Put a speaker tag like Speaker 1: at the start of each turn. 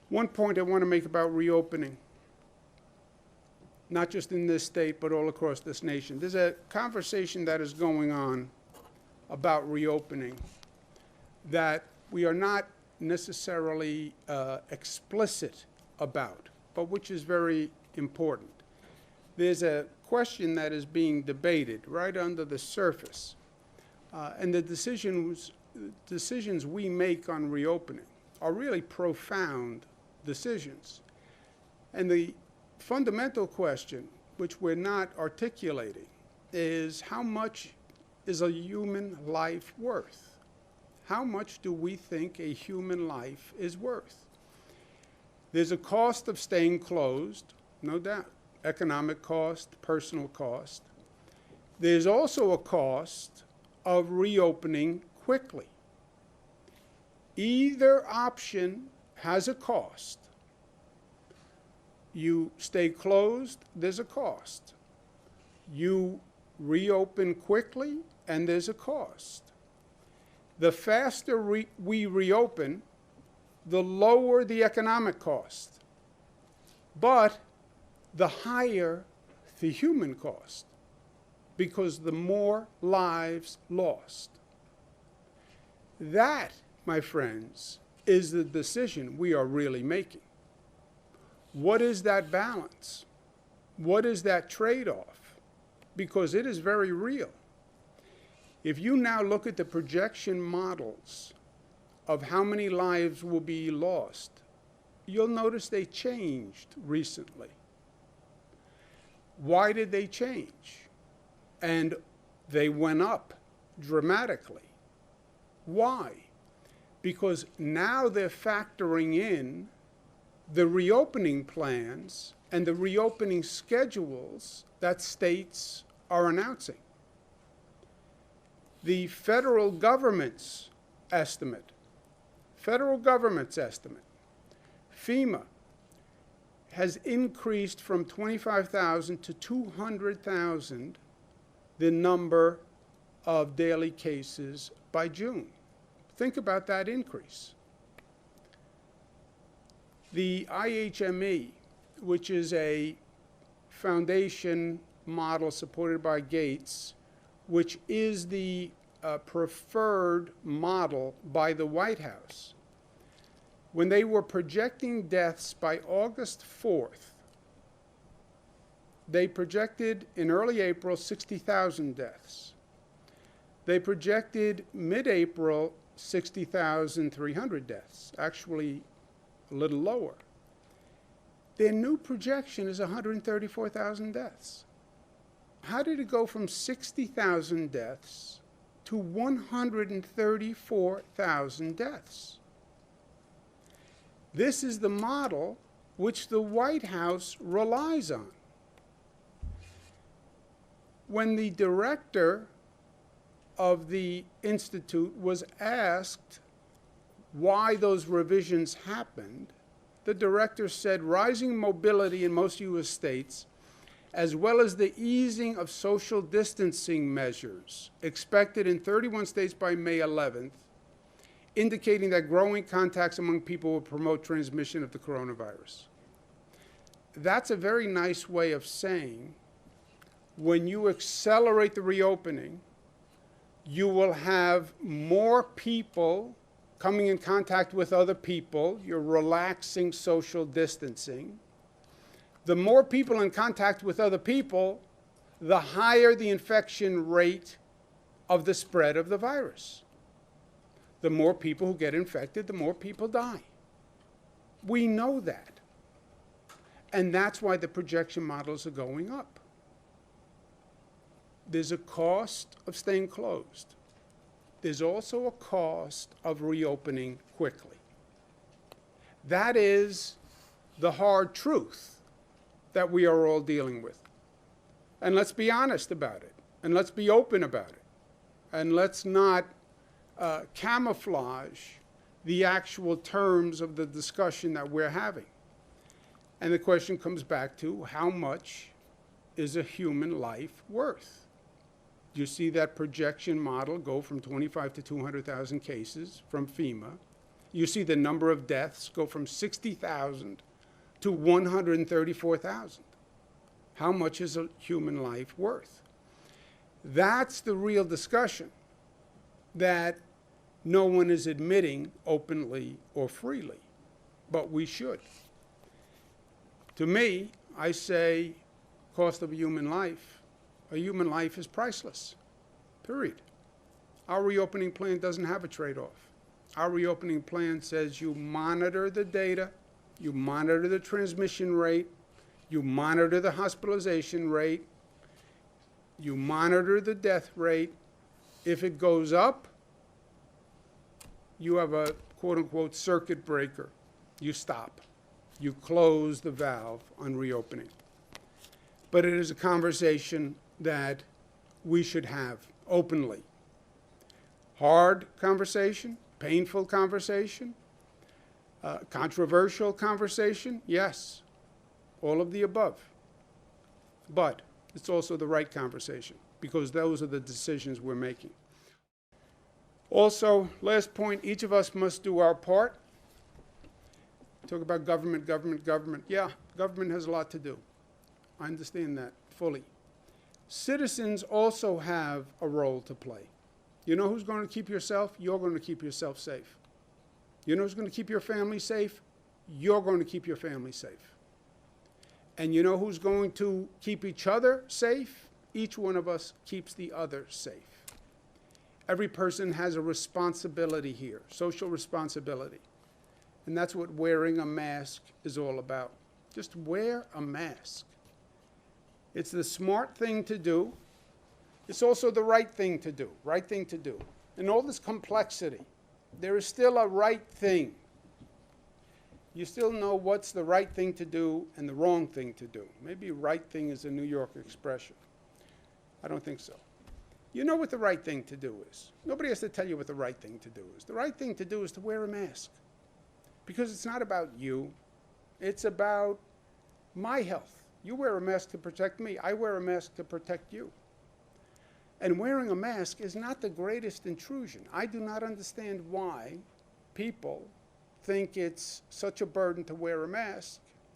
Speaker 1: One point I want to make about reopening, not just in this state, but all across this nation. There's a conversation that is going on about reopening that we are not necessarily explicit about, but which is very important. There's a question that is being debated right under the surface, and the decisions we make on reopening are really profound decisions. And the fundamental question, which we're not articulating, is how much is a human life worth? How much do we think a human life is worth? There's a cost of staying closed, no doubt. Economic cost, personal cost. There's also a cost of reopening quickly. Either option has a cost. You stay closed, there's a cost. You reopen quickly, and there's a cost. The faster we reopen, the lower the economic cost, but the higher the human cost, because the more lives lost. That, my friends, is the decision we are really making. What is that balance? What is that trade-off? Because it is very real. If you now look at the projection models of how many lives will be lost, you'll notice they changed recently. Why did they change? And they went up dramatically. Why? Because now they're factoring in the reopening plans and the reopening schedules that states are announcing. The federal government's estimate, FEMA, has increased from 25,000 to 200,000 the number of daily cases by June. Think about that increase. The IHME, which is a foundation model supported by Gates, which is the preferred model by the White House, when they were projecting deaths by August 4th, they projected in early April 60,000 deaths. They projected mid-April 60,300 deaths, actually a little lower. Their new projection is 134,000 deaths. How did it go from 60,000 deaths to 134,000 deaths? This is the model which the White House relies on. When the director of the institute was asked why those revisions happened, the director said rising mobility in most U.S. states, as well as the easing of social distancing measures expected in 31 states by May 11th, indicating that growing contacts among people will promote transmission of the coronavirus. That's a very nice way of saying when you accelerate the reopening, you will have more people coming in contact with other people. You're relaxing social distancing. The more people in contact with other people, the higher the infection rate of the spread of the virus. The more people who get infected, the more people die. We know that. And that's why the projection models are going up. There's a cost of staying closed. There's also a cost of reopening quickly. That is the hard truth that we are all dealing with. And let's be honest about it. And let's be open about it. And let's not camouflage the actual terms of the discussion that we're having. And the question comes back to, how much is a human life worth? You see that projection model go from 25 to 200,000 cases from FEMA. You see the number of deaths go from 60,000 to 134,000. How much is a human life worth? That's the real discussion that no one is admitting openly or freely, but we should. To me, I say cost of a human life is priceless, period. Our reopening plan doesn't have a trade-off. Our reopening plan says you monitor the data, you monitor the transmission rate, you monitor the hospitalization rate, you monitor the death rate. If it goes up, you have a quote-unquote circuit breaker. You stop. You close the valve on reopening. But it is a conversation that we should have openly. Hard conversation, painful conversation, controversial conversation, yes, all of the above. But it's also the right conversation, because those are the decisions we're making. Also, last point, each of us must do our part. Talk about government, government, government. Yeah, government has a lot to do. I understand that fully. Citizens also have a role to play. You know who's going to keep yourself? You're going to keep yourself safe. You know who's going to keep your family safe? You're going to keep your family safe. And you know who's going to keep each other safe? Each one of us keeps the other safe. Every person has a responsibility here, social responsibility. And that's what wearing a mask is all about. Just wear a mask. It's the smart thing to do. It's also the right thing to do, right thing to do. In all this complexity, there is still a right thing. You still know what's the right thing to do and the wrong thing to do. Maybe right thing is a New York expression. I don't think so. You know what the right thing to do is. Nobody has to tell you what the right thing to do is. The right thing to do is to wear a mask. Because it's not about you. It's about my health. You wear a mask to protect me. I wear a mask to protect you. And wearing a mask is not the greatest intrusion. I do not understand why people think it's such a burden to wear a mask